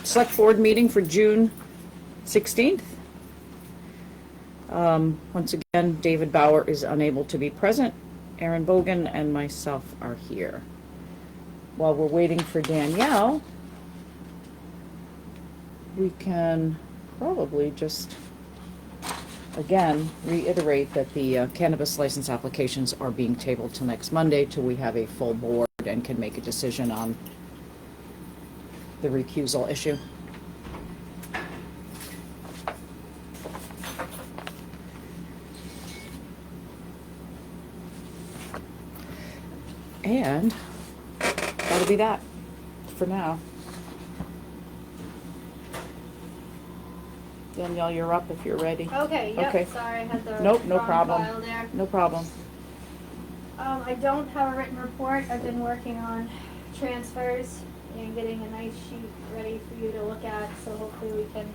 select board meeting for June 16th. Once again, David Bauer is unable to be present. Aaron Bogan and myself are here. While we're waiting for Danielle, we can probably just, again, reiterate that the cannabis license applications are being tabled till next Monday till we have a full board and can make a decision on the recusal issue. And that'll be that for now. Danielle, you're up if you're ready. Okay, yep, Okay. sorry, I had the Nope, no wrong problem. file there. No problem. I don't have a written report. I've been working on transfers and getting a nice sheet ready for you to look at, so hopefully we can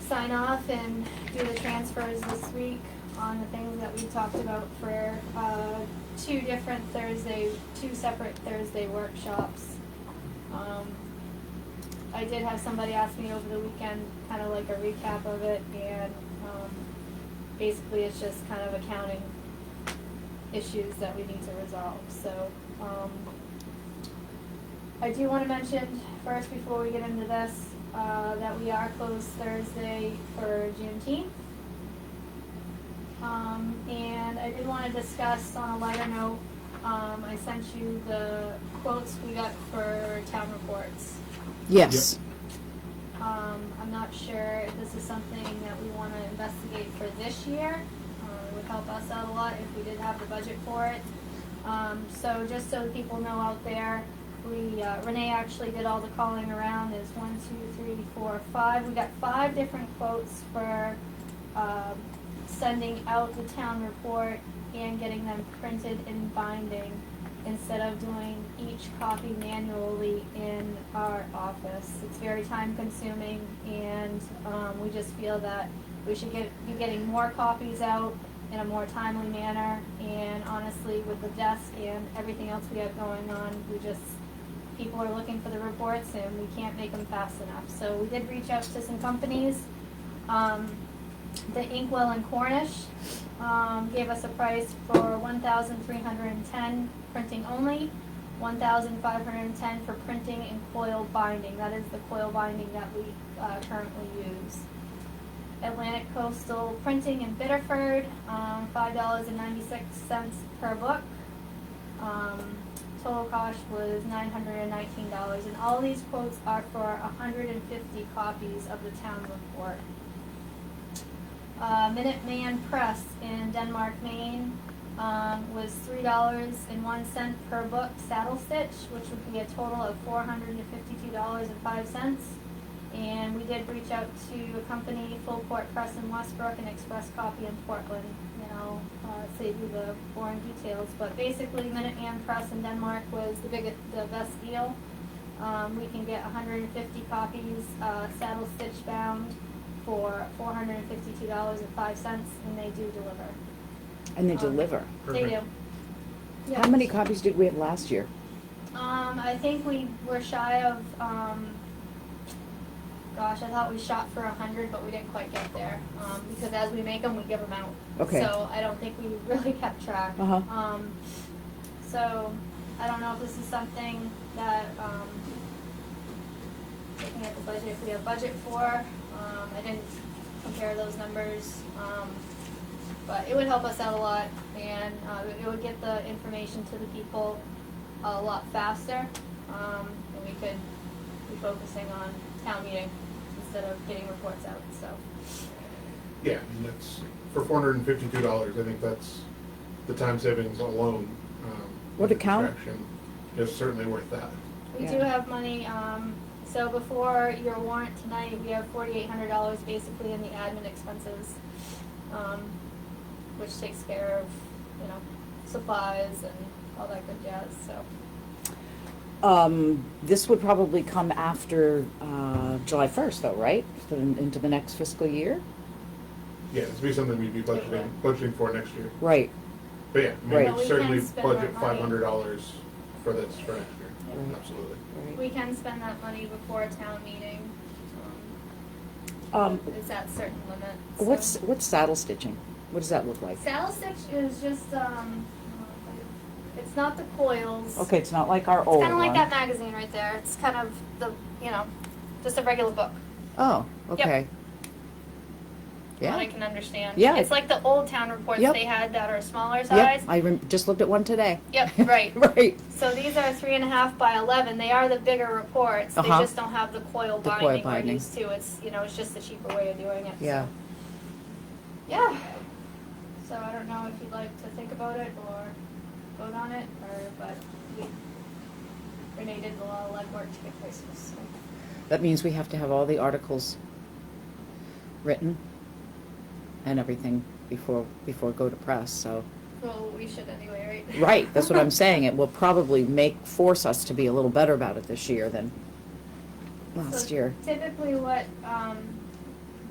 sign off and do the transfers this week on the things that we talked about for two separate Thursday workshops. I did have somebody ask me over the weekend, kind of like a recap of it, and basically it's just kind of accounting issues that we need to resolve. So I do want to mention first, before we get into this, that we are closed Thursday for Juneteenth. And I did want to discuss on a lighter note, I sent you the quotes we got for town reports. Yes. I'm not sure if this is something that we want to investigate for this year. It would help us out a lot if we did have the budget for it. So just so people know out there, Renee actually did all the calling around. There's 1, 2, 3, 4, 5. We got 5 different quotes for sending out the town report and getting them printed and binding, instead of doing each copy manually in our office. It's very time consuming, and we just feel that we should be getting more copies out in a more timely manner. And honestly, with the desk and everything else we have going on, people are looking for the reports and we can't make them fast enough. So we did reach out to some companies. The Inkwell and Cornish gave us a price for $1,310 printing only, $1,510 for printing and coil binding. That is the coil binding that we currently use. Atlantic Coastal Printing in Biddeford, $5.96 per book. Total cost was $919, and all these quotes are for 150 copies of the town report. Minuteman Press in Denmark, Maine, was $3.01 per book saddle stitch, which would be a total of $452.05. And we did reach out to a company, Full Court Press in Westbrook and Express Copy in Portland. And I'll save you the boring details. But basically, Minuteman Press in Denmark was the best deal. We can get 150 copies saddle stitch bound for $452.05, and they do deliver. And they deliver. They do. How many copies did we have last year? I think we were shy of, I thought we shot for 100, but we didn't quite get there. Because as we make them, we give them out. Okay. So I don't think we really kept track. Uh-huh. So I don't know if this is something that, looking at the budget, if we have budget for. I didn't compare those numbers, but it would help us out a lot, and it would get the information to the people a lot faster, and we could be focusing on town meeting instead of getting reports out. So yeah, and that's for $452. I think that's the time savings alone. What account? Is certainly worth that. we do have money. So before your warrant tonight, we have $4,800 basically in the admin expenses, which takes care of, supplies and all that good jazz. So This would probably come after July 1st, though, right? Into the next fiscal year? Yeah, this would be something we'd be budgeting for next year. Right. But yeah, Right. we certainly We can spend our budget money. $500 for this for next year. Right. Absolutely. Right. We can spend that money before a town meeting. It's at certain limits. What's saddle stitching? What does that look like? Saddle stitch is just, it's not the coils. Okay, it's not like our old It's kind of one. like that magazine right there. It's kind of the, just a regular book. Oh, okay. What I Yeah. can understand. Yeah. It's like the old town reports Yep. they had that are smaller Yep, size. I just looked at one today. Yep, right. Right. So these are 3.5 by 11. They are the bigger reports. They Uh-huh. just don't have the coil The coil binding binding. we're used to. It's, it's just a cheaper way of doing it. Yeah. So. Yeah. So I don't know if you'd like to think about it or vote on it, but Renee did a lot of legwork to get prices. So. That means we have to have all the articles written and everything before go to press, so. Well, we should anyway, right? Right, that's what I'm saying. It will probably force us to be a little better about it this year than last So year. Typically what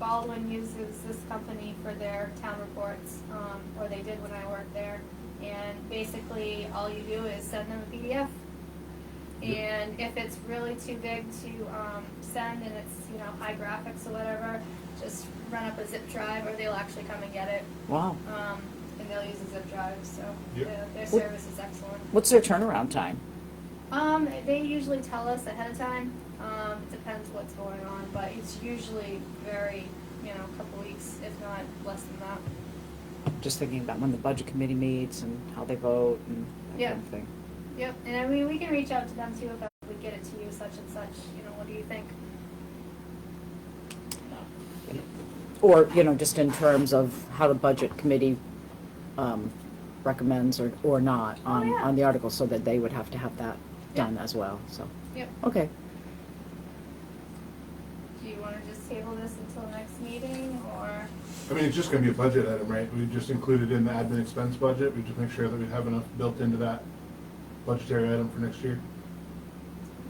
Baldwin uses this company for their town reports, or they did when I worked there. And basically, all you do is send them a PDF. And if it's really too big to send and it's, high graphics or whatever, just run up a zip drive or they'll actually come and get it. Wow. And they'll use a zip drive, so Yep. their service is excellent. What's their turnaround time? They usually tell us ahead of time. It depends what's going on, but it's usually very, a couple weeks, if not less than that. Just thinking about when the budget committee meets and how they vote and that Yeah. kind of thing. Yep, and I mean, we can reach out to them too if we get it to you, such and such, what do you think? Or, just in terms of how the budget committee recommends or not on, yeah. on the article, so that they would have to have that done as well, so. Yep. Okay. Do you want to just table this until next meeting, or? I mean, it's just gonna be a budget item, right? We just include it in the admin expense budget. We just make sure that we have enough built into that budgetary item for next year.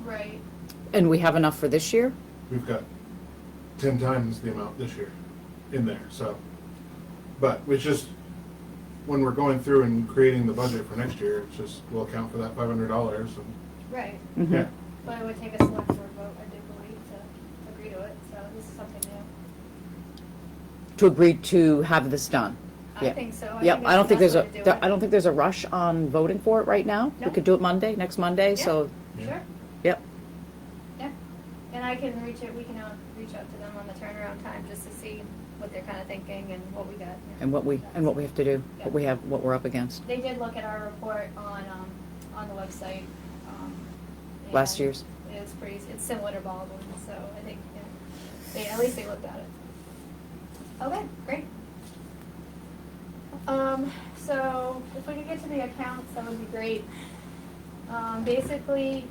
Right. And we have enough for this year? We've got 10 times the amount this year in there, so. But it's just, when we're going through and creating the budget for next year, it's just, we'll account for that $500 and, Right, Mhm. yeah. but it would take a select board vote, I do believe, to agree to it, so this is something new. To agree to have this done? I Yeah. think so. Yep, think I don't that's think the there's best way to do it. I don't think there's a rush on voting for it right now. We No. could do it next Monday, Yeah. so, Sure, yep. yeah, and we can reach out to them on the turnaround time, just to see what they're kinda thinking and what we got. And what we have to do, what we're up against. They did look at our report on the website. Last and year's? It's similar to Baldwin, so I think, at least they looked at it. Okay, great. So if we could get to the accounts, that would be great. Basically,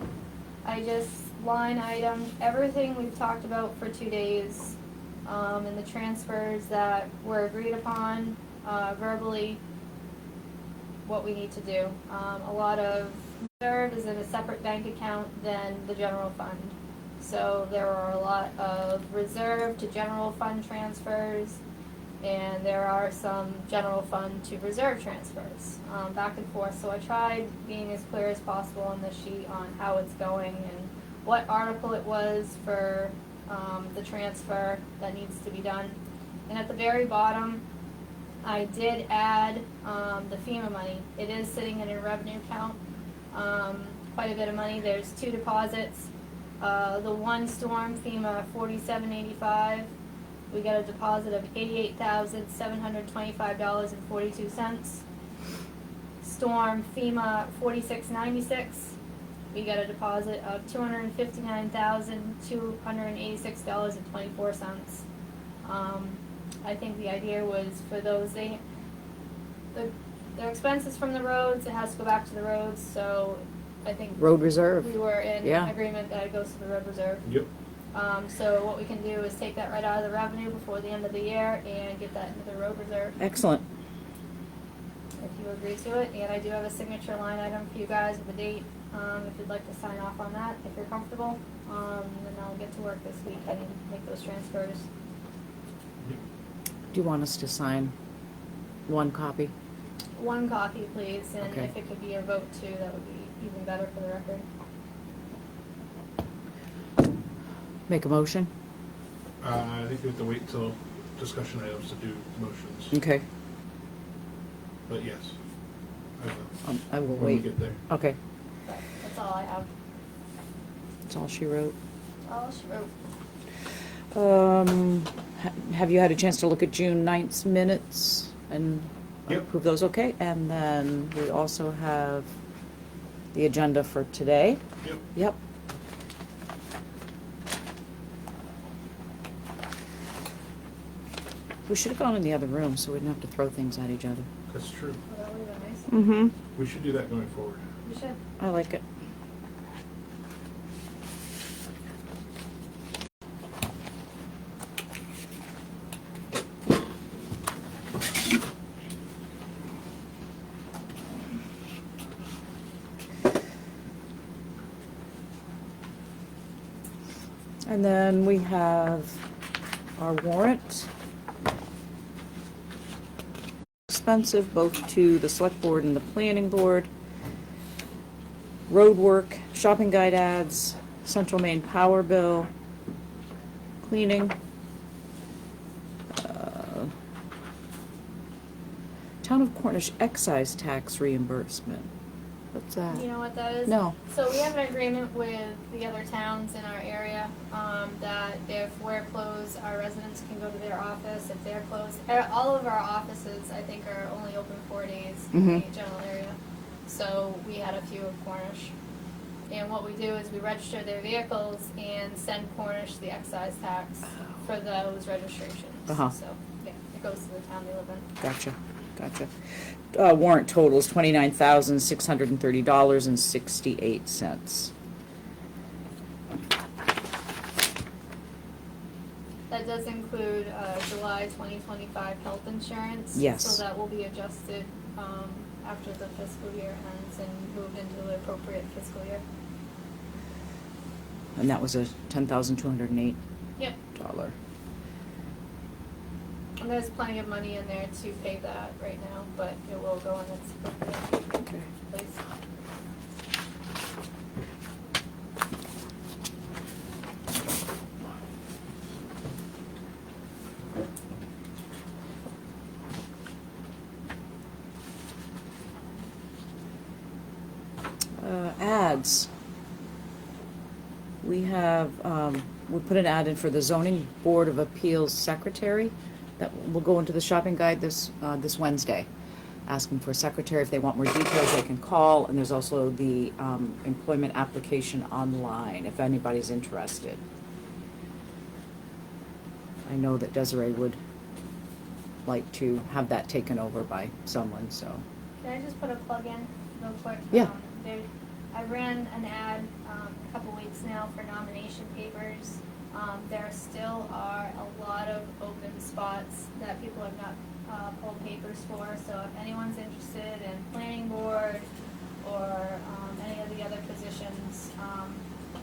I just line item everything we've talked about for 2 days, and the transfers that were agreed upon, verbally, what we need to do. A lot of reserve is in a separate bank account than the general fund. So there are a lot of reserve to general fund transfers, and there are some general fund to reserve transfers, back and forth. So I tried being as clear as possible on the sheet on how it's going and what article it was for the transfer that needs to be done. And at the very bottom, I did add the FEMA money. It is sitting in a revenue account, quite a bit of money. There's 2 deposits. The one storm FEMA 4785. We got a deposit of $88,725.42. Storm FEMA 4696. We got a deposit of $259,286.24. I think the idea was for those, their expenses from the roads, it has to go back to the roads, so I think Road reserve. we were in Yeah. agreement that it goes to the road reserve. Yep. So what we can do is take that right out of the revenue before the end of the year and get that into the road reserve, Excellent. if you agree to it. And I do have a signature line item for you guys with a date, if you'd like to sign off on that, if you're comfortable. Then I'll get to work this week and make those transfers. Do you want us to sign one copy? One copy, please, and Okay. if it could be a vote too, that would be even better for the record. Make a motion? I think we have to wait till discussion items to do motions, Okay, but yes. I will. I will When we wait. get there. Okay, But that's all I have. that's all she wrote. All she wrote. Have you had a chance to look at June 9th's minutes and Yep. approve those? Okay, and then we also have the agenda for today. Yep. Yep. We should have gone in the other room so we didn't have to throw things at each other. That's true. Well, that would have been nice. Mm-hmm. We should do that going forward. We should. I like it. And then we have our warrant. Expensive, both to the select board and the planning board. Road work, shopping guide ads, central main power bill, cleaning. Town of Cornish excise tax reimbursement. What's that? You know what that is? No. So we have an agreement with the other towns in our area, that if we're closed, our residents can go to their office. If they're closed, all of our offices, I think, are only open 4 days in the general area. So we had a few of Cornish. And what we do is we register their vehicles and send Cornish the excise tax for those registrations. Uh-huh. So, yeah, it goes to the town they live in. Gotcha. Warrant totals $29,630.68. That does include July 2025 health insurance. Yes. So that will be adjusted after the fiscal year ends and moved into the appropriate fiscal year. And that was a $10,208. Yep. And there's plenty of money in there to pay that right now, but it will go in its appropriate Okay. place. Ads. We have, we put an ad in for the zoning board of appeals secretary that will go into the shopping guide this Wednesday. Asking for a secretary. If they want more details, they can call. And there's also the employment application online, if anybody's interested. I know that Desiree would like to have that taken over by someone, so. Can I just put a plug in real quick? Yeah. I ran an ad a couple weeks now for nomination papers. There still are a lot of open spots that people have not pulled papers for. So if anyone's interested in planning board or any of the other positions,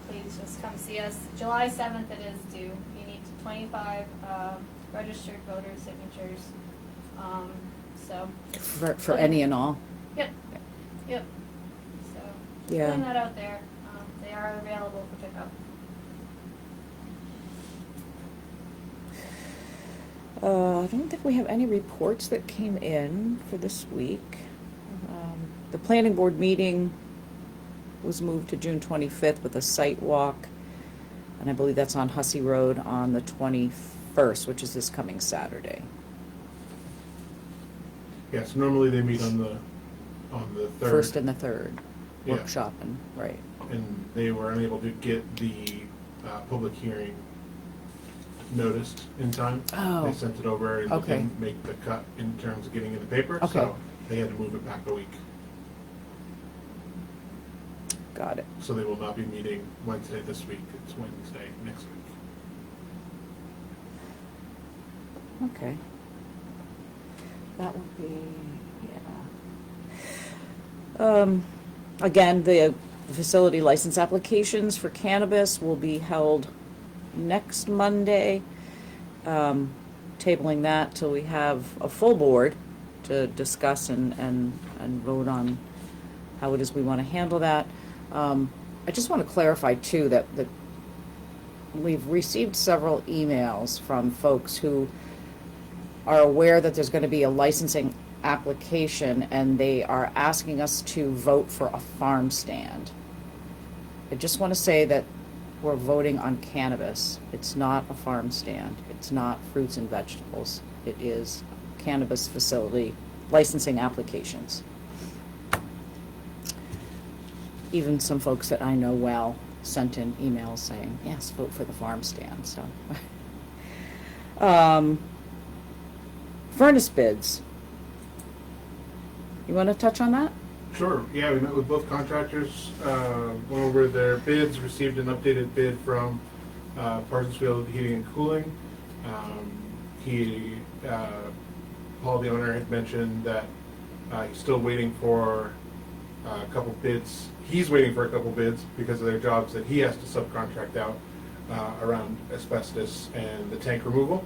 please just come see us. July 7th it is due. You need 25 registered voter signatures. So For any and all. Yep. So Yeah. putting that out there. They are available for pickup. I don't think we have any reports that came in for this week. The planning board meeting was moved to June 25th with a site walk, and I believe that's on Hussey Road on the 21st, which is this coming Saturday. Yes, normally they meet on the third. First and the third, Yeah. workshopping, right. And they were unable to get the public hearing noticed in time. Oh. They sent it over and Okay. didn't make the cut in terms of getting in the paper, Okay. so they had to move it back a week. Got it. So they will not be meeting Wednesday this week, it's Wednesday next week. Okay. That would be, yeah. Again, the facility license applications for cannabis will be held next Monday. Tabling that till we have a full board to discuss and vote on how it is we want to handle that. I just want to clarify too that we've received several emails from folks who are aware that there's gonna be a licensing application, and they are asking us to vote for a farm stand. I just wanna say that we're voting on cannabis. It's not a farm stand. It's not fruits and vegetables. It is cannabis facility licensing applications. Even some folks that I know well sent in emails saying, yes, vote for the farm stand, so. Furnace bids. You wanna touch on that? Sure, yeah, we met with both contractors, went over their bids, received an updated bid from Parsonsfield Heating and Cooling. Paul, the owner, had mentioned that he's still waiting for a couple bids. He's waiting for a couple bids because of their jobs that he has to subcontract out around asbestos and the tank removal.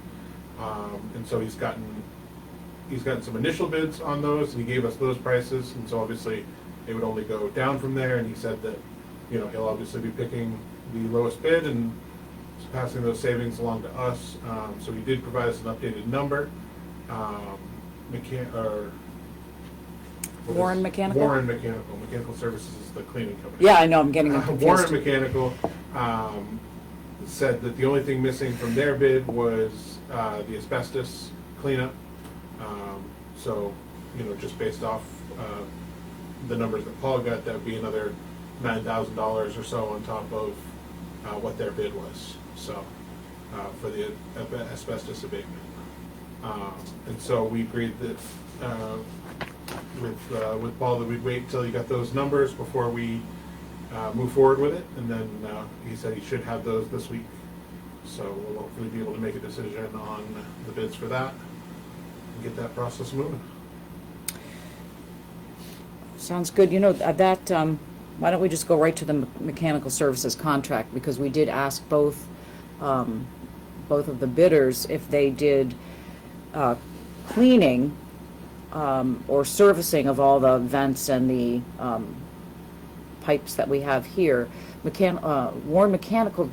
And so he's gotten some initial bids on those, and he gave us those prices, and so obviously it would only go down from there, and he said that, you know, he'll obviously be picking the lowest bid and passing those savings along to us. So he did provide us an updated number. Warren Mechanical? Warren Mechanical. Mechanical Services is the cleaning company. Yeah, I know, I'm getting confused. Warren Mechanical said that the only thing missing from their bid was the asbestos cleanup. So, you know, just based off the numbers that Paul got, that would be another $9,000 or so on top of what their bid was. So, for the asbestos abatement. And so we agreed that with Paul that we'd wait till he got those numbers before we move forward with it. And then he said he should have those this week. So we'll hopefully be able to make a decision on the bids for that and get that process moving. Sounds good. You know, why don't we just go right to the mechanical services contract, because we did ask both of the bidders if they did cleaning or servicing of all the vents and the pipes that we have here. Warren Mechanical,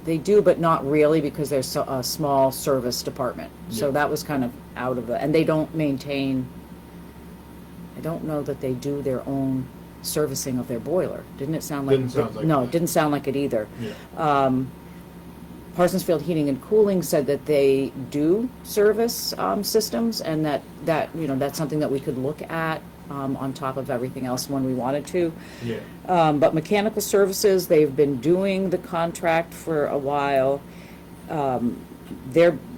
they do, but not really, because there's a small service department. So Yeah. that was kind of out of and they don't maintain, I don't know that they do their own servicing of their boiler. Didn't it sound like? Didn't sound like No, that. it didn't sound like it either. Yeah. Parsonsfield Heating and Cooling said that they do service systems, and that you know, that's something that we could look at on top of everything else when we wanted to. Yeah. But mechanical services, they've been doing the contract for a while.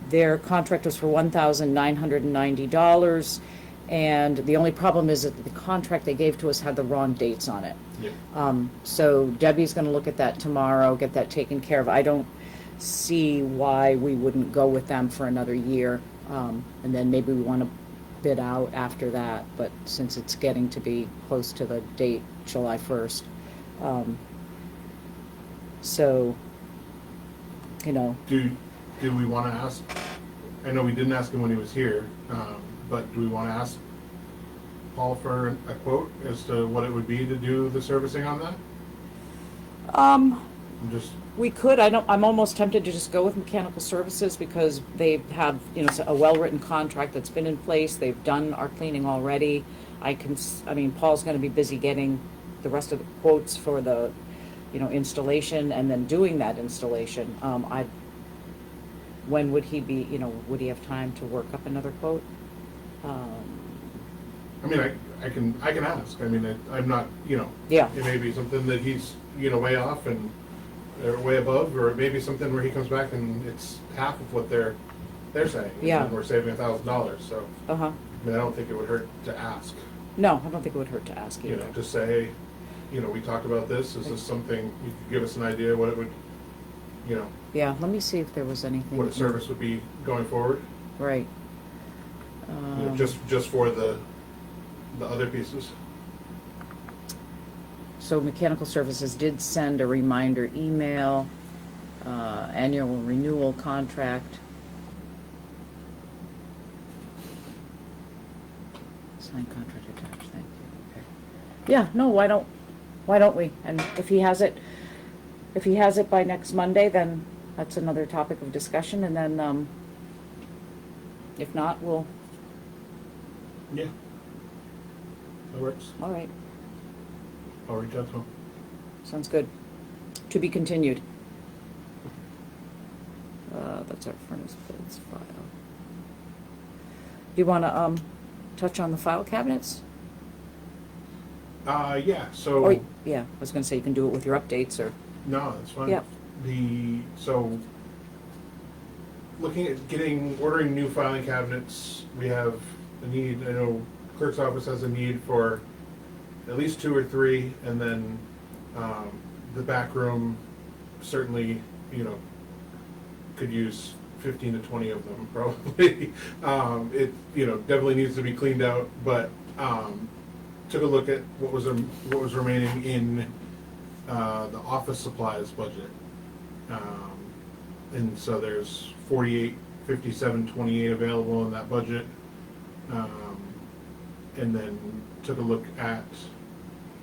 Their contract was for $1,990, and the only problem is that the contract they gave to us had the wrong dates on it. Yeah. So Debbie's going to look at that tomorrow, get that taken care of. I don't see why we wouldn't go with them for another year, and then maybe we want to bid out after that, but since it's getting to be close to the date, July 1st. So, you know. Do we want to ask, I know we didn't ask him when he was here, but do we want to ask Paul for a quote as to what it would be to do the servicing on that? I'm just, We could. I'm almost tempted to just go with mechanical services, because they have, you know, a well-written contract that's been in place. They've done our cleaning already. I mean, Paul's going to be busy getting the rest of the quotes for the, you know, installation, and then doing that installation. When would he be, you know, would he have time to work up another quote? I mean, I can ask. I mean, I'm not, you know. Yeah. It may be something that he's, you know, way off and or way above, or it may be something where he comes back and it's half of what they're saying. Yeah. And we're saving $1,000. So Uh-huh. I mean, I don't think it would hurt to ask. No, I don't think it would hurt to ask You either. know, just say, hey, you know, we talked about this. Is this something you could give us an idea what it would, you know, Yeah, let me see if there was anything. what a service would be going forward? Right. You know, just for the other pieces. So Mechanical Services did send a reminder email, annual renewal contract. Signed contract attached, thank you. Okay. Yeah, no, why don't we? And if he has it, if he has it by next Monday, then that's another topic of discussion, and then, if not, we'll, Yeah. That works. all right, I'll reach out to him. sounds good. To be continued. That's our furnace bids file. Do you wanna, touch on the file cabinets? Yeah, so. Or, yeah, I was gonna say you can do it with your updates, or, No, that's fine. Yep. So, looking at ordering new filing cabinets, we have a need, I know clerk's office has a need for at least 2 or 3, and then, the back room certainly, could use 15 to 20 of them, probably. It, definitely needs to be cleaned out, but, took a look at what was remaining in the office supplies budget. And so there's 48, 57, 28 available in that budget. And then took a look at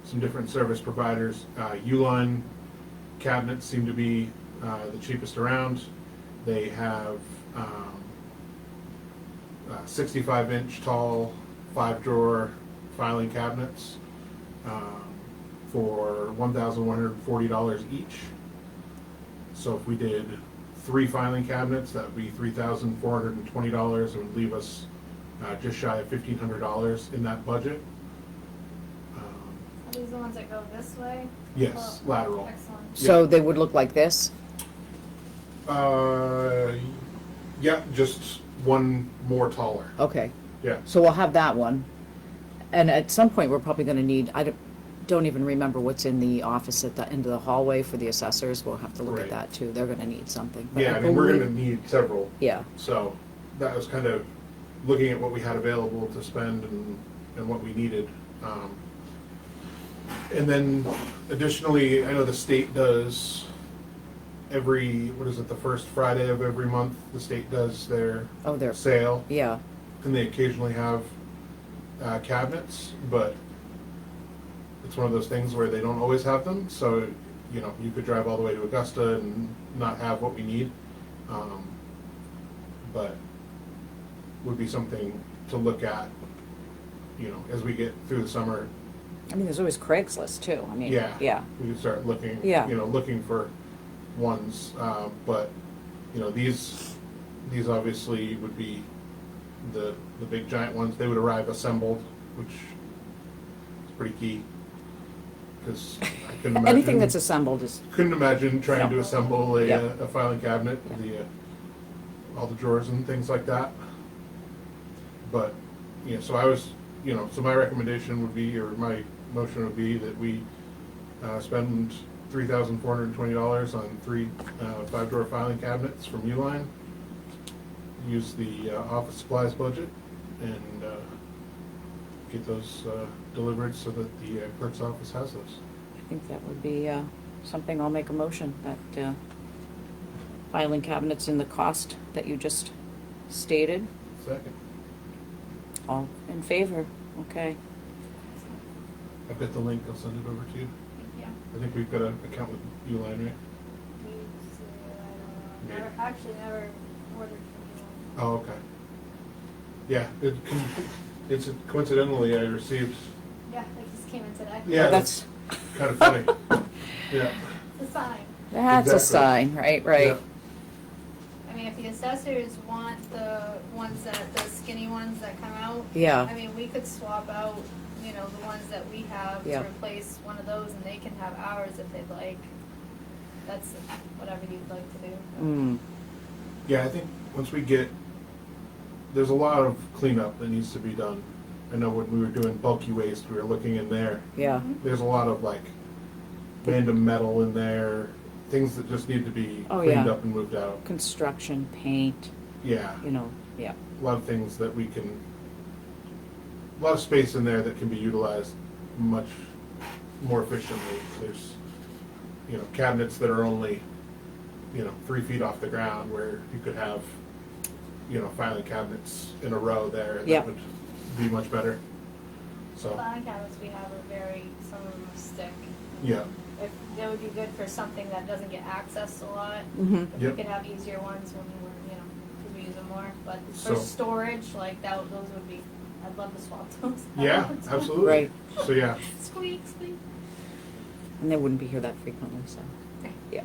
some different service providers. Uline cabinets seem to be the cheapest around. They have 65-inch tall 5-drawer filing cabinets for $1,140 each. So if we did 3 filing cabinets, that would be $3,420, and would leave us just shy of $1,500 in that budget. Are these the ones that go this way? Yes, Oh, lateral. Excellent. so they would look like this? Yeah, just one more taller. Okay, Yeah. so we'll have that one. And at some point, we're probably gonna need, I don't even remember what's in the office at the end of the hallway for the assessors. We'll have to look at Right. that too. They're gonna need something. But Yeah, I mean, we're gonna believe- need several. Yeah, So that was kind of looking at what we had available to spend and what we needed. And then additionally, I know the state does the first Friday of every month, the state does their oh, they're, sale, yeah, and they occasionally have cabinets, but it's one of those things where they don't always have them, so, you could drive all the way to Augusta and not have what we need. But would be something to look at, as we get through the summer. I mean, there's always Craigslist too, I mean, Yeah. yeah, We could start looking, Yeah. Looking for ones, but, these obviously would be the big giant ones. They would arrive assembled, which is pretty key, because I couldn't imagine. anything that's assembled is, Couldn't imagine trying to Yeah. assemble Yeah. a filing cabinet, Yeah. all the drawers and things like that. But, so I was, so my recommendation would be, or my motion would be that we spend $3,420 on 3 5-drawer filing cabinets from Uline. Use the office supplies budget and get those delivered so that the clerk's office has those. I think that would be, something I'll make a motion, that, filing cabinets in the cost that you just stated. Second. All in favor? Okay. I've got the link, I'll send it over to you. Yeah. I think we've got an account with Uline, right? I don't know. Actually never ordered from Oh, okay. Yeah, it's coincidentally I received, you. Yeah, it just came in today. Yeah. That's, kind of funny. Yeah. It's a sign. that's a Exactly. sign, right? Yeah. I mean, if the assessors want the skinny ones that come out, Yeah, I mean, we could swap out, the ones that we have Yeah. to replace one of those, and they can have ours if they'd like. That's whatever you'd like to do. mm, Yeah, I think once we get, there's a lot of cleanup that needs to be done. I know when we were doing bulky waste, we were looking in there. yeah, There's a lot of random metal in there, things that just need to be Oh, cleaned yeah. up and moved out. construction, paint, Yeah, yeah, a lot of things that we can, a lot of space in there that can be utilized much more efficiently. There's, cabinets that are only, 3 feet off the ground where you could have, filing cabinets in a row there. And Yeah. that would be much better. So, Filing cabinets we have are some of them stick. yeah, if that would be good for something that doesn't get accessed a lot. Mm-hmm. If we Yep. could have easier ones when we were, you know, because we use them more, but So- for storage, like that, those would be, I'd love to swap those. Yeah, absolutely. Right. So, yeah, Squeak, squeak. And they wouldn't be here that frequently, so, yeah.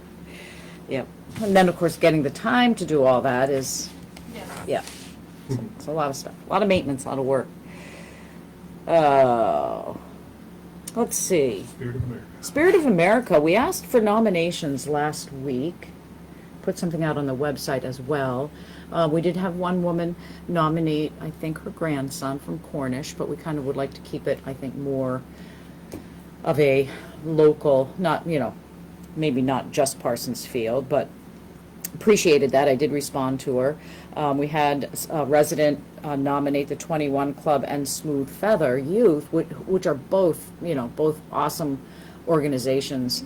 Yep. And then, of course, getting the time to do all that is, Yeah. yeah. It's a lot of stuff, a lot of maintenance, a lot of work. Let's see. Spirit of America. Spirit of America, we asked for nominations last week. Put something out on the website as well. We did have one woman nominate, I think, her grandson from Cornish, but we kind of would like to keep it, I think, more of a local, not, you know, maybe not just Parsons Field, but appreciated that. I did respond to her. We had a resident nominate the 21 Club and Smooth Feather Youth, which are both, you know, both awesome organizations.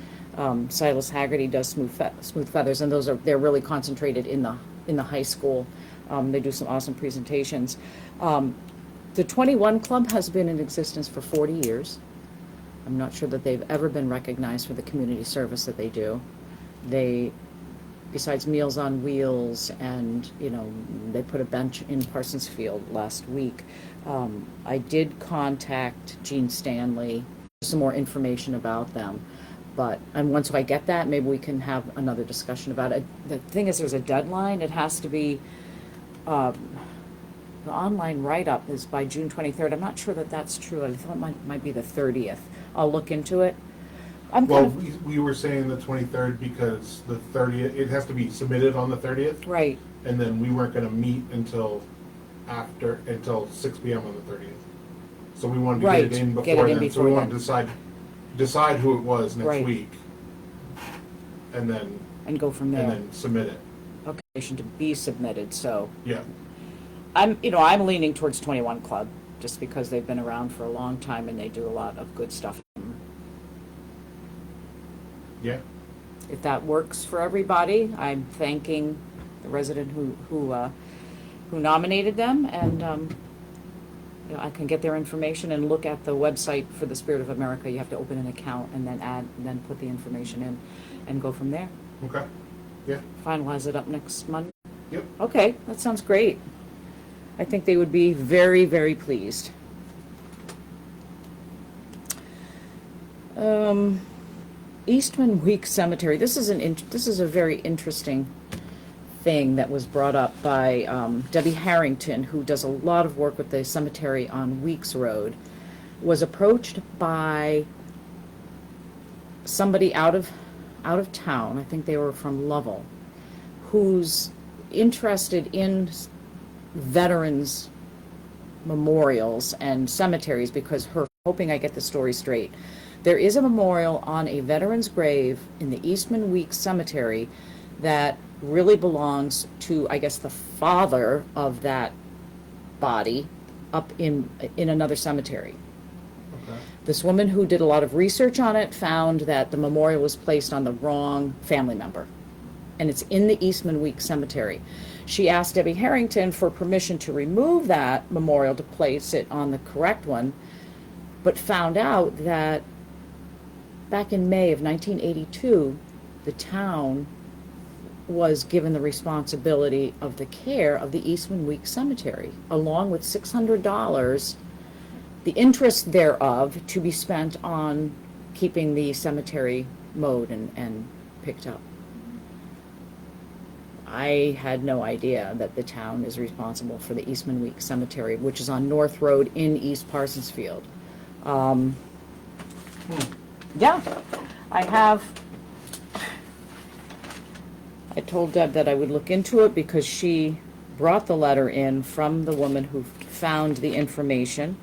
Silas Haggerty does Smooth Feathers, and they're really concentrated in the high school. They do some awesome presentations. The 21 Club has been in existence for 40 years. I'm not sure that they've ever been recognized for the community service that they do. They, besides Meals on Wheels, and, you know, they put a bench in Parsons Field last week. I did contact Gene Stanley for some more information about them. And once I get that, maybe we can have another discussion about it. The thing is, there's a deadline. It has to be, the online write-up is by June 23rd. I'm not sure that that's true. I thought it might be the 30th. I'll look into it. Well, we were saying the 23rd because the 30th, it has to be submitted on the 30th. Right. And then we weren't gonna meet until 6 PM on the 30th. So we wanted to Right, get it in get before it in then, so before we wanted then. to decide who it was next Right. week. And then, And go from there. and then submit it, Application to be submitted, so yeah. I'm leaning towards 21 Club, just because they've been around for a long time and they do a lot of good stuff. Yeah, If that works for everybody, I'm thanking the resident who nominated them, and you know, I can get their information and look at the website for the Spirit of America. You have to open an account and then put the information in, and go from there. okay, yeah, Finalize it up next Monday. yep. Okay, that sounds great. I think they would be very, very pleased. Eastman Week Cemetery. This is a very interesting thing that was brought up by Debbie Harrington, who does a lot of work with the cemetery on Weeks Road. Was approached by somebody out of town. I think they were from Lovell, who's interested in veterans memorials and cemeteries, because hoping I get the story straight. There is a memorial on a veteran's grave in the Eastman Weeks Cemetery that really belongs to, I guess, the father of that body up in another cemetery. Okay. This woman who did a lot of research on it found that the memorial was placed on the wrong family member, and it's in the Eastman Weeks Cemetery. She asked Debbie Harrington for permission to remove that memorial to place it on the correct one, but found out that back in May of 1982, the town was given the responsibility of the care of the Eastman Weeks Cemetery, along with $600, the interest thereof to be spent on keeping the cemetery mowed and picked up. I had no idea that the town is responsible for the Eastman Weeks Cemetery, which is on North Road in East Parsonsfield. Yeah, I told Deb that I would look into it because she brought the letter in from the woman who found the information.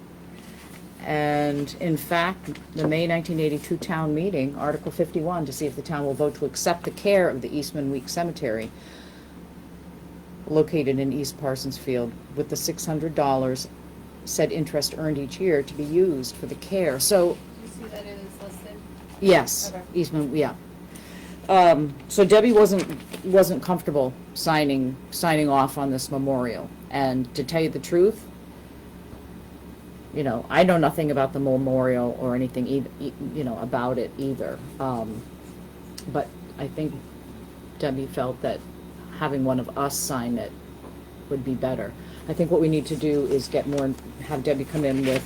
And in fact, the May 1982 town meeting, Article 51, to see if the town will vote to accept the care of the Eastman Weeks Cemetery located in East Parsonsfield, with the $600 said interest earned each year to be used for the care. So, You see that it is listed? yes, Okay. Eastman, yeah. So Debbie wasn't comfortable signing off on this memorial. And to tell you the truth, you know, I know nothing about the memorial or anything you know, about it either. But I think Debbie felt that having one of us sign it would be better. I think what we need to do is have Debbie come in with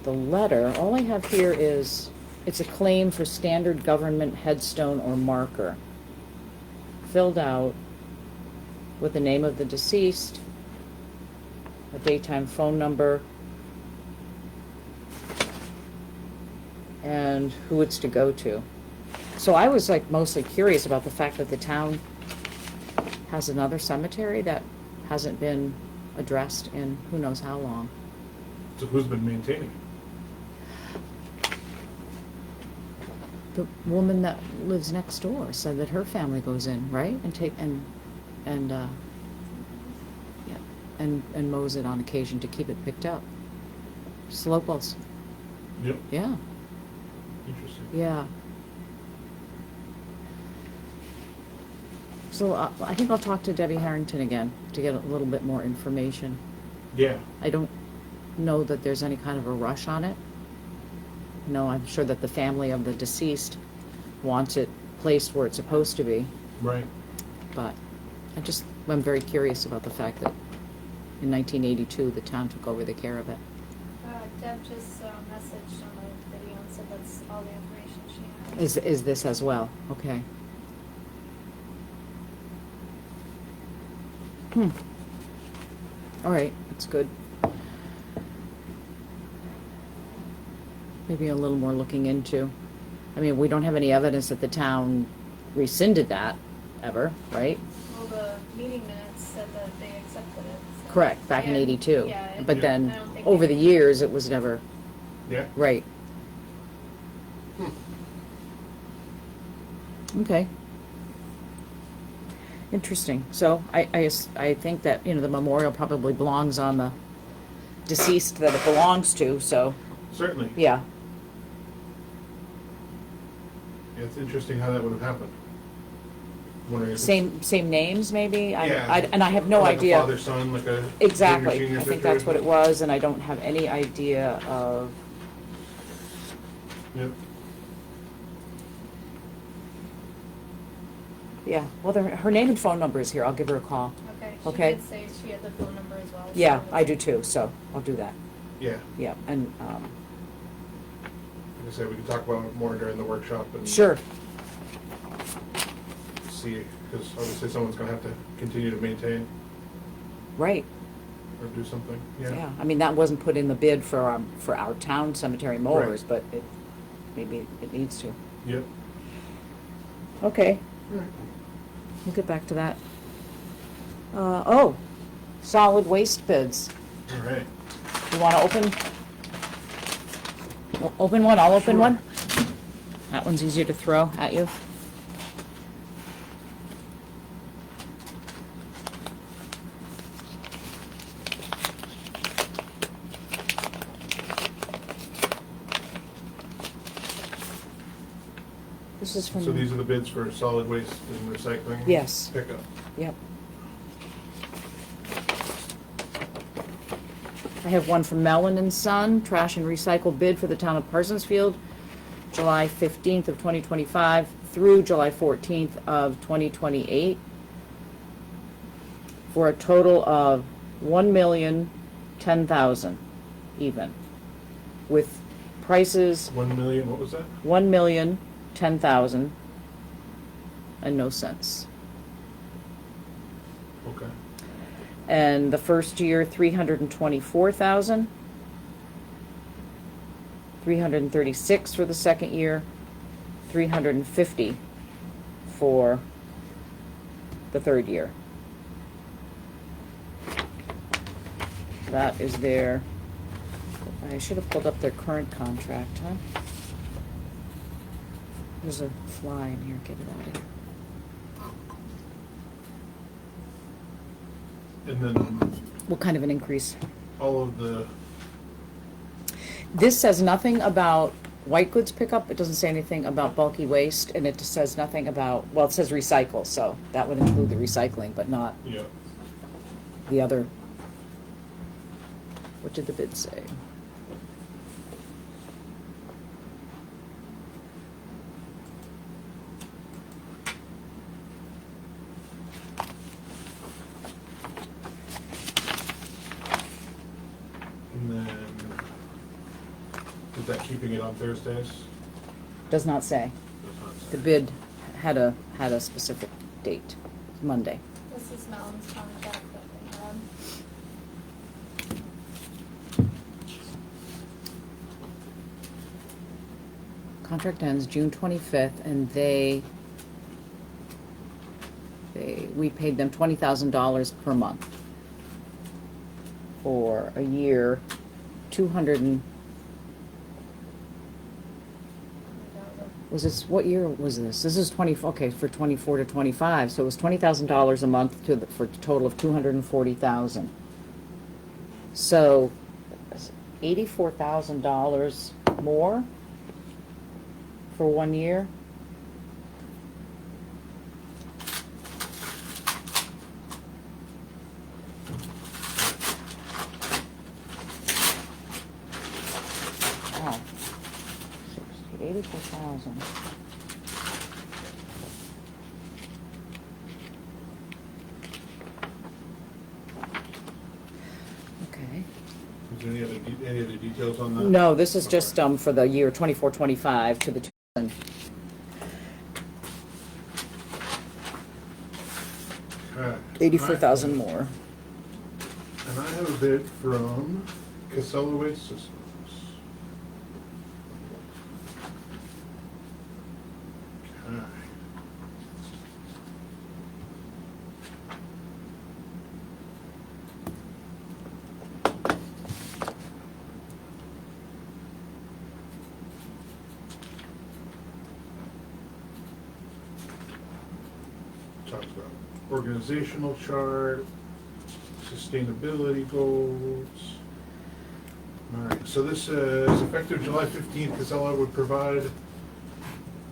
the letter. All I have here is, it's a claim for standard government headstone or marker, filled out with the name of the deceased, a daytime phone number, and who it's to go to. So I was like mostly curious about the fact that the town has another cemetery that hasn't been addressed in who knows how long. So who's been maintaining it? The woman that lives next door said that her family goes in, right? And mows it on occasion to keep it picked up. Slopals. Yep. Yeah. Interesting. Yeah. So I think I'll talk to Debbie Harrington again to get a little bit more information. Yeah. I don't know that there's any kind of a rush on it. No, I'm sure that the family of the deceased wants it placed where it's supposed to be, Right. but I'm very curious about the fact that in 1982, the town took over the care of it. Deb just messaged on the video and said that's all the information she has. Is this as well? Okay. All right, that's good. Maybe a little more looking into. I mean, we don't have any evidence that the town rescinded that ever, right? Well, the meeting minutes said that they accepted it. So. Correct, back in And- '82. Yeah. But I then, don't think over they- the years, it was never, Yeah. right. Okay. Interesting. So I think that, you know, the memorial probably belongs on the deceased that it belongs to, so, Certainly. yeah. It's interesting how that would have happened. Wondering if Same names, maybe? Yeah. And I have no like idea. A father, son, like a Exactly. junior, I senior think that's what it situation. was, and I don't have any idea of, Yep. yeah. Well, her name and phone number is here. I'll give her a call. Okay. She Okay. did say she had the phone number as well. Yeah, so- I do too, so I'll do that. Yeah. Yeah, and, Like I said, we can talk about it more during the workshop and sure. see, because obviously someone's going to have to continue to maintain Right. or do something. Yeah. Yeah, I mean, that wasn't put in the bid for our town cemetery mowers, Right. but maybe it needs to. Yep. Okay, All right. we'll get back to that. Solid waste bids. All right. You wanna open one, I'll open Sure. one? That one's easier to throw at you. This is from. So these are the bids for solid waste and recycling? Yes. Pickup. Yep. I have one from Mellon and Son, trash and recycle bid for the town of Parsonsfield, July 15th of 2025 through July 14th of 2028, for a total of $1,010,000 even, with prices 1 million, what was that? $1,010,000 and no cents. Okay. And the first year, 324,000. 336 for the second year, 350 for the third year. That is their, I should have pulled up their current contract, huh? There's a fly in here, get it out of here. And then What kind of an increase? all of the, This says nothing about white goods pickup, it doesn't say anything about bulky waste, and it just says nothing about, well, it says recycle, so that would include the recycling, but not yeah, the other What did the bid say? And then, is that keeping it on Thursdays? Does not say. Does not say. The bid had a specific date, Monday. This is Mel's contract that they have. Contract ends June 25th, and we paid them $20,000 per month for a year, 200 and, was this, what year was this? This is for 24 to 25, so it was $20,000 a month for a total of $240,000. So, $84,000 more for 1 year. Wow. 84,000. Okay. Is there any other details on that? No, this is Okay. just for the year 24-25 to the 2000. Okay. 84,000 more. And I have a bid from Casella Waste Systems. Okay. Talks about organizational chart, sustainability goals. All right, so this says effective July 15th, Casella would provide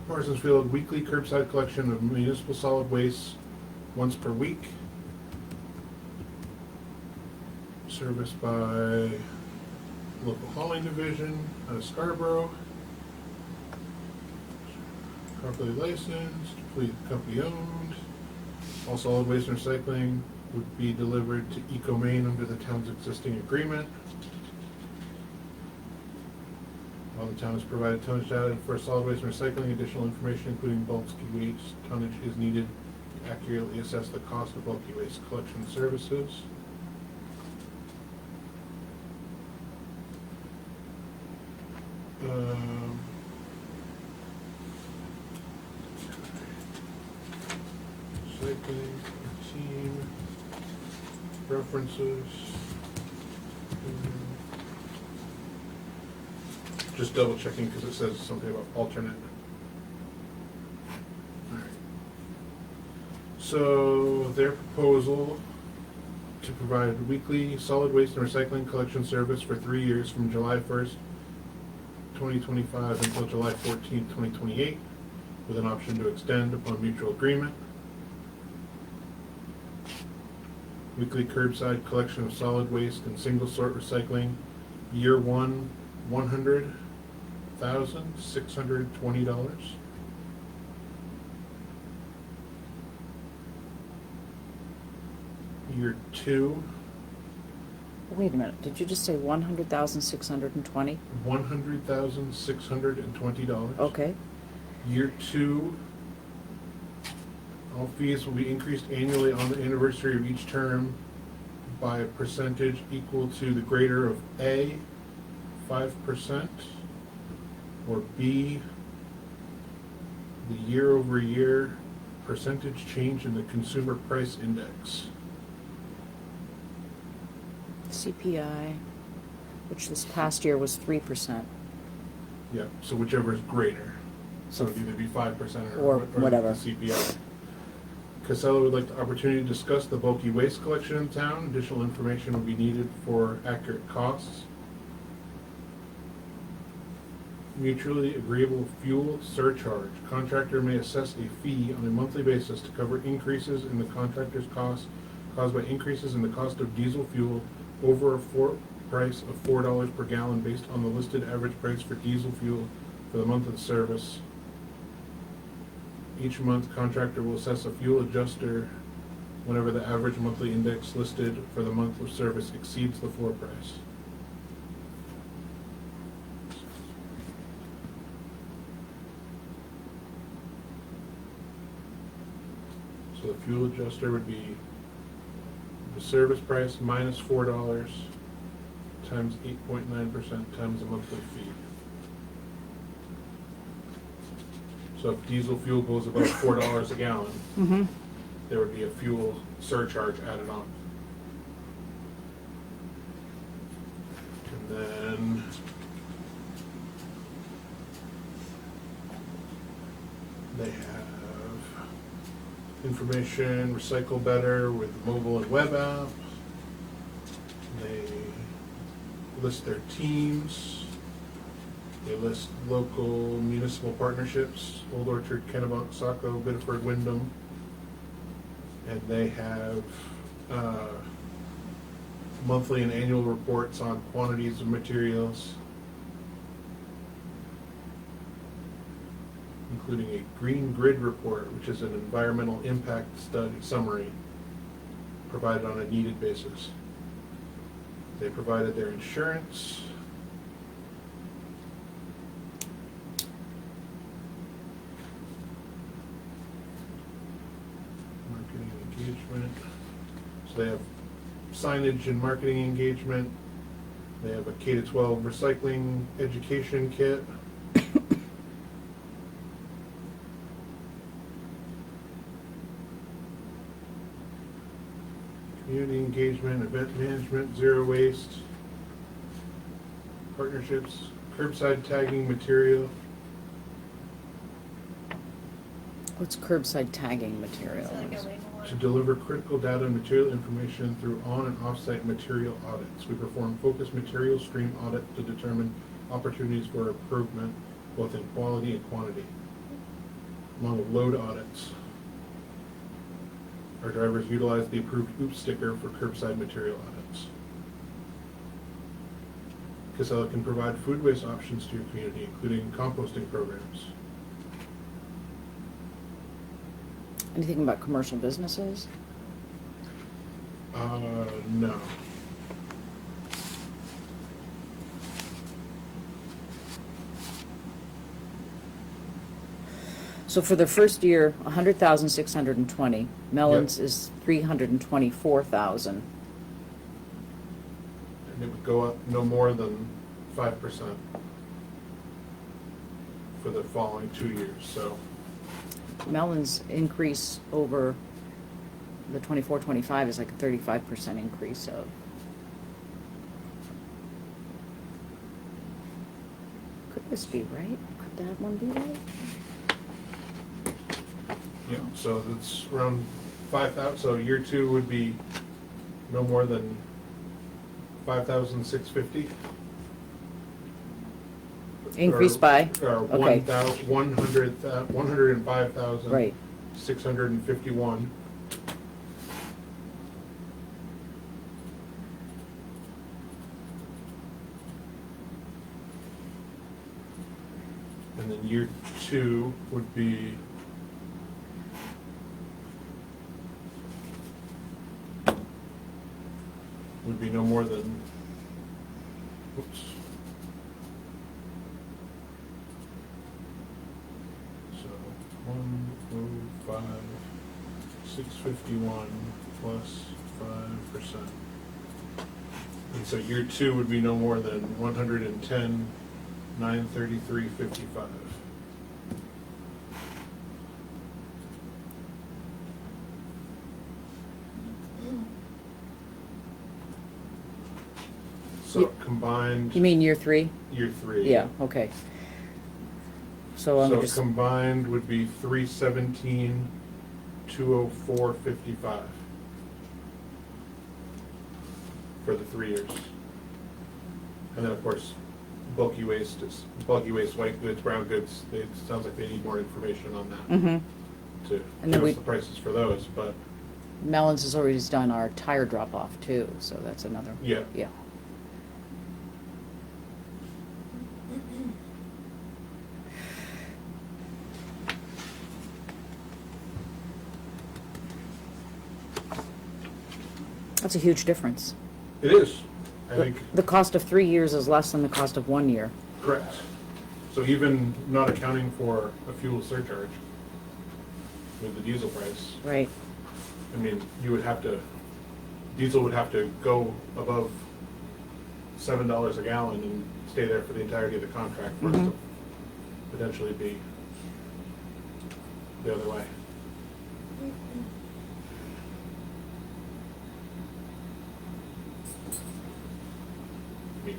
Parsonsfield weekly curbside collection of municipal solid waste once per week. Serviced by local hauling division out of Scarborough. Properly licensed, fleet company owned. All solid waste and recycling would be delivered to EcoMaine under the town's existing agreement. While the town has provided tonnage data for solid waste and recycling, additional information including bulky waste tonnage is needed to accurately assess the cost of bulky waste collection services. Recycling, team, references. Just double checking because it says something about alternate. Alright. So their proposal to provide weekly solid waste and recycling collection service for 3 years from July 1st, 2025 until July 14th, 2028, with an option to extend upon mutual agreement. Weekly curbside collection of solid waste and single sort recycling. Year one, $100,620. Year two, Wait a minute, did you just say 100,620? $100,620. Okay. Year two, all fees will be increased annually on the anniversary of each term by a percentage equal to the greater of A, 5%, or B, the year-over-year percentage change in the consumer price index. CPI, which this past year was 3%. Yeah, so whichever is greater. So it'd either be 5% Or whatever. the CPI. Casella would like the opportunity to discuss the bulky waste collection in town. Additional information will be needed for accurate costs. Mutually agreeable fuel surcharge. Contractor may assess a fee on a monthly basis to cover increases in the contractor's costs caused by increases in the cost of diesel fuel over a price of $4 per gallon based on the listed average price for diesel fuel for the month of service. Each month, contractor will assess a fuel adjuster whenever the average monthly index listed for the month of service exceeds the floor price. So the fuel adjuster would be the service price minus $4 times 8.9% times the monthly fee. So if diesel fuel goes above $4 a gallon, Mm-hmm. there would be a fuel surcharge added on. And then they have information, recycle better with mobile and web app. They list their teams. They list local municipal partnerships, Old Orchard, Kennebunk, Saco, Biddeford, Wyndham. And they have monthly and annual reports on quantities of materials, including a green grid report, which is an environmental impact study summary provided on a needed basis. They provided their insurance. Marketing engagement. So they have signage and marketing engagement. They have a K-12 recycling education kit. Community engagement, event management, zero waste, partnerships, curbside tagging material. What's curbside tagging material? So like a label or- To deliver critical data and material information through on- and off-site material audits. We perform focused material stream audit to determine opportunities for improvement, both in quality and quantity. Along with load audits. Our drivers utilize the approved OOPS sticker for curbside material audits. Casella can provide food waste options to your community, including composting programs. Anything about commercial businesses? No. So for the first year, 100,620. Mellon's Yep. is 324,000. And it would go up no more than 5% for the following 2 years, so. Mellon's increase over the 24-25 is like a 35% increase of. Could this be right? Could that one be right? Yeah, so it's around 5,000, so year 2 would be no more than 5,650. Increase by? Or Okay. 105,651. Right. And then year 2 would be no more than, oops. So 105,651 plus 5%. And so year 2 would be no more than 110,933.55. So combined. You mean year 3? Year 3. Yeah, okay. So I'm So just, combined would be 317,204.55 for the 3 years. And then, of course, bulky waste, white goods, brown goods. It sounds like they need more information on that mm-hmm. to And give then us the prices for those, but Mellon's has already done our tire drop-off too, so that's another. yeah. Yeah. That's a huge difference. It is, I The- think, The cost of 3 years is less than the cost of 1 year. correct. So even not accounting for a fuel surcharge with the diesel price, Right. I mean, diesel would have to go above $7 a gallon and stay there for the entirety of the contract for it to potentially be the other way. I mean,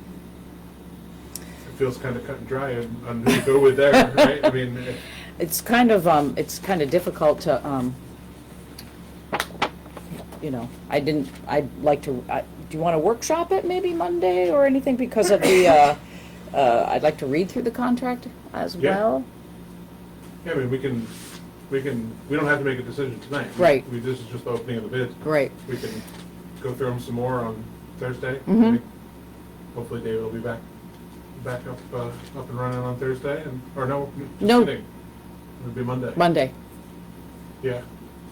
it feels kind of cut and dry on who to go with there, right? I mean, It's kind of difficult to, do you want to workshop it maybe Monday or anything because of the, I'd like to read through the contract as Yeah. well. yeah, I mean, we don't have to make a decision tonight. Right. This is just the opening of the bids. Right. We can go through them some more on Thursday. Mhm. Hopefully David will be back up and running on Thursday, or no, just No. kidding. It'll be Monday. Monday. Yeah,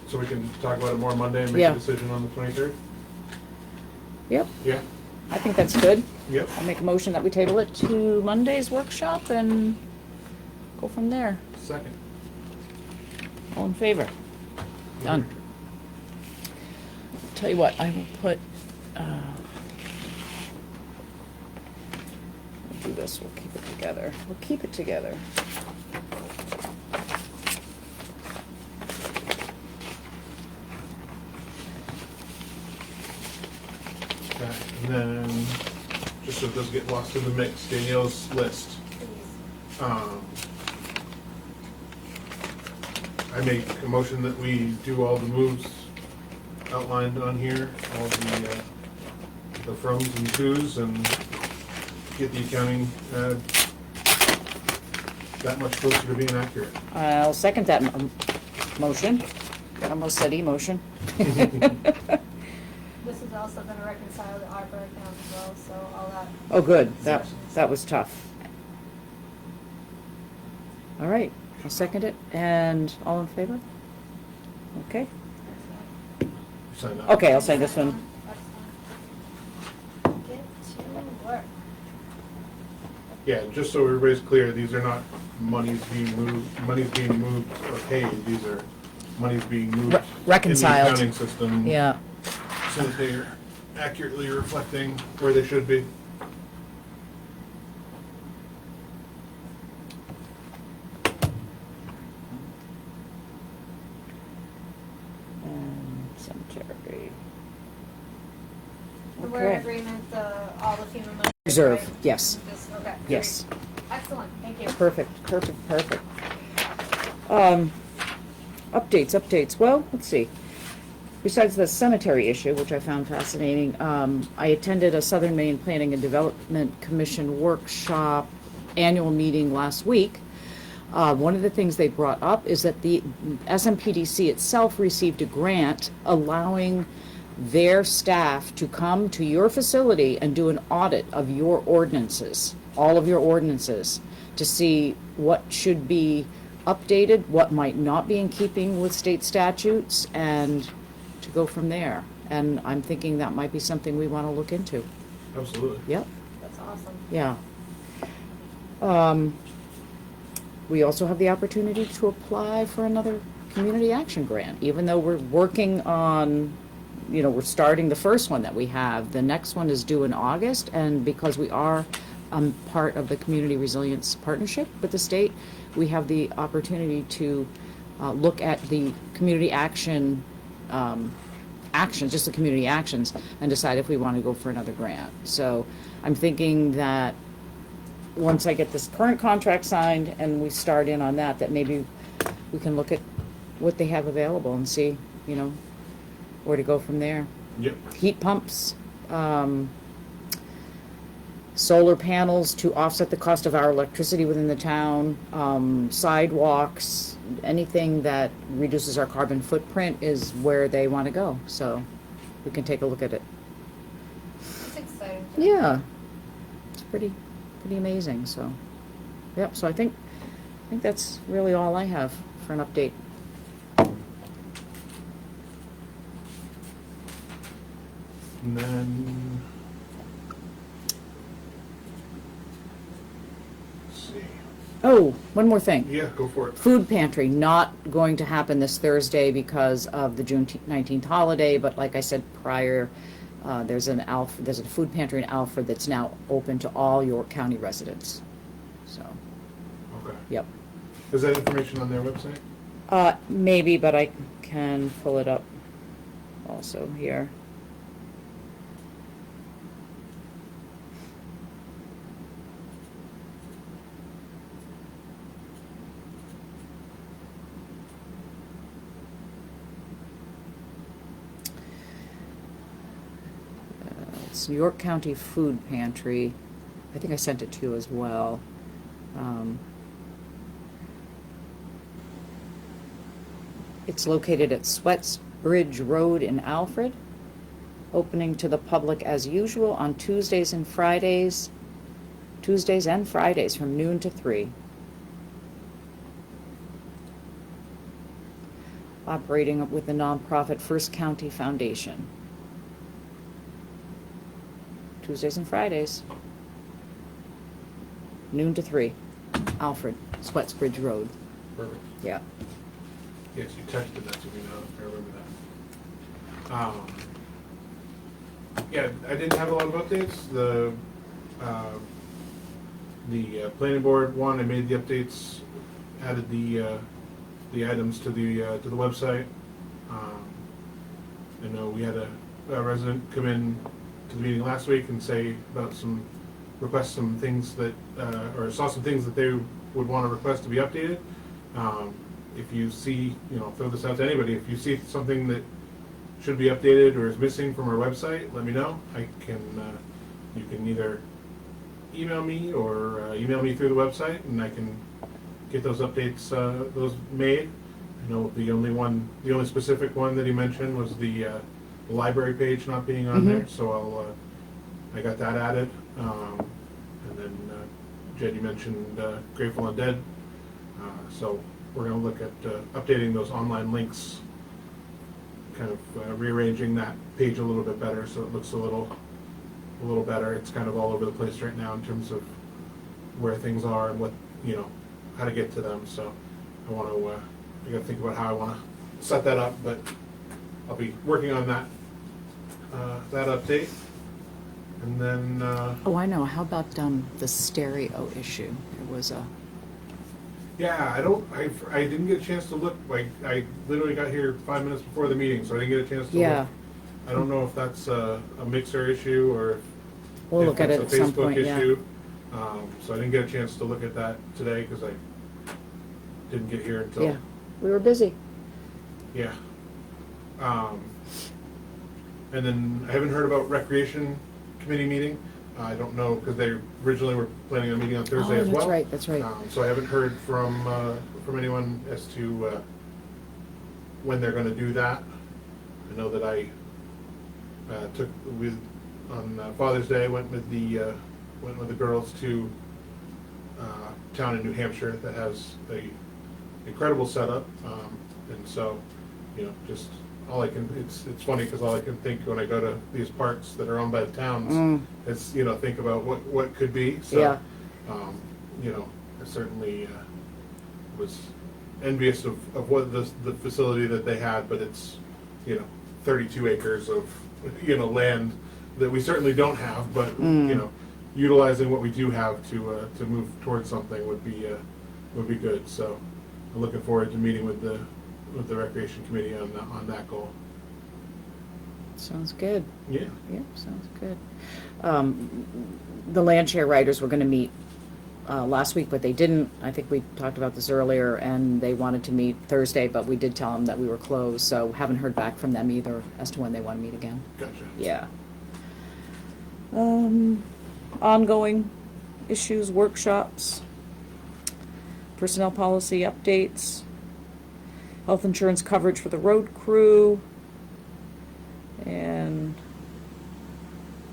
so we can talk about it more Monday and make Yeah. a decision on the 23rd? Yep, Yeah, I think that's good. yep. I'll make a motion that we table it to Monday's workshop and go from there. Second. All in favor? Done. Tell you what, I will put, we'll do this, we'll keep it together. We'll keep it together. Okay, and then, just so it doesn't get lost in the mix, Danielle's list. I make a motion that we do all the moves outlined on here, all the froms and tos, and get the accounting that much closer to being accurate. I'll second that motion. I almost said emotion. This is also gonna reconcile the ARPA account as well, so all that. Oh, good, that was tough. All right, I'll second it, and all in favor? Okay, Sign that. okay, I'll sign this one. Excellent. Get to work. Yeah, just so everybody's clear, these are not monies being moved or paid, these are monies being moved Reconciled. in the accounting system. Yeah, So that they're accurately reflecting where they should be. and cemetery. We're in Okay. agreement, all the FEMA money. Reserve, right? yes. Okay. Yes. great. Excellent, thank you. Perfect. Updates. Well, let's see. Besides the cemetery issue, which I found fascinating, I attended a Southern Maine Planning and Development Commission workshop annual meeting last week. One of the things they brought up is that the SMPDC itself received a grant allowing their staff to come to your facility and do an audit of your ordinances, all of your ordinances, to see what should be updated, what might not be in keeping with state statutes, and to go from there. And I'm thinking that might be something we want to look into. Absolutely. Yep, That's awesome. yeah. We also have the opportunity to apply for another community action grant, even though we're working on, we're starting the first one that we have. The next one is due in August, and because we are part of the Community Resilience Partnership with the state, we have the opportunity to look at the community actions, just the community actions, and decide if we want to go for another grant. So I'm thinking that once I get this current contract signed and we start in on that, that maybe we can look at what they have available and see, where to go from there. Yep. Heat pumps, solar panels to offset the cost of our electricity within the town, sidewalks, anything that reduces our carbon footprint is where they want to go. So we can take a look at it. It's exciting. Yeah, it's pretty amazing. So, yep. So I think that's really all I have for an update. And then, let's see. Oh, one more thing. Yeah, go for it. Food pantry, not going to happen this Thursday because of the June 19th holiday, but like I said prior, there's a food pantry in Alfred that's now open to all York County residents. So, Okay. yep. Is that information on their website? Maybe, but I can pull it up also here. It's York County Food Pantry. I think I sent it to you as well. It's located at Sweats Bridge Road in Alfred, opening to the public as usual on Tuesdays and Fridays from noon to 3. Operating with the nonprofit First County Foundation. Tuesdays and Fridays, noon to 3, Alfred, Sweats Bridge Road. Perfect. Yeah. Yes, you texted that to me now, I remember that. Yeah, I didn't have a lot of updates. The planning board one, I made the updates, added the items to the website. I know we had a resident come in to the meeting last week and say about request some things that, or saw some things that they would want to request to be updated. If you see, throw this out to anybody, if you see something that should be updated or is missing from our website, let me know. You can either email me or email me through the website, and I can get those updates, those made. I know the only specific one that he mentioned was the library page not being on there, so I got that added. And then Jed, you mentioned Grateful Undead, so we're going to look at updating those online links, kind of rearranging that page a little bit better so it looks a little better. It's kind of all over the place right now in terms of where things are and what, how to get to them. So I got to think about how I want to set that up, but I'll be working on that update. And then Oh, I know. How about the stereo issue? It was a... yeah, I didn't get a chance to look. Like, I literally got here 5 minutes before the meeting, so I didn't get a chance to Yeah. look. I don't know if that's a mixer issue or We'll if look at it it's at a some Facebook point, yeah. issue. So I didn't get a chance to look at that today because I didn't get here until... Yeah, we were busy. Yeah. And then I haven't heard about Recreation Committee meeting. I don't know, because they originally were planning on meeting on Thursday as well. That's right. So I haven't heard from anyone as to when they're gonna do that. I know that I on Father's Day, went with the girls to a town in New Hampshire that has a incredible setup, and so, just it's funny because all I can think when I go to these parks that are owned by the towns is, think about what could be. So, Yeah. I certainly was envious of what the facility that they had, but it's, 32 acres of, land that we certainly don't have, but, utilizing what we do have to move towards something would be good. So I'm looking forward to meeting with the Recreation Committee on that goal. Sounds good. Yeah. Yep, sounds good. The land share writers were going to meet last week, but they didn't. I think we talked about this earlier, and they wanted to meet Thursday, but we did tell them that we were closed, so haven't heard back from them either as to when they want to meet again. Gotcha. Yeah. Ongoing issues, workshops, personnel policy updates, health insurance coverage for the road crew, and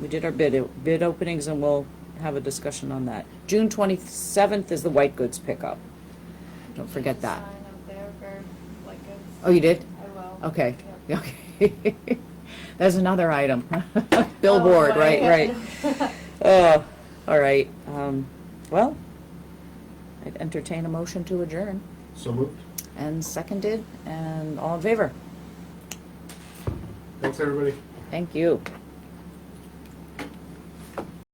we did our bid openings, and we'll have a discussion on that. June 27th is the white goods pickup. Don't forget that. Sign up there for white goods. Oh, you did? I will. Okay. Yep. Okay. There's another item. Billboard, Oh, right. Oh, all right. Well, I'd entertain a motion to adjourn. So moved. And seconded, and all in favor? Thanks, everybody. Thank you.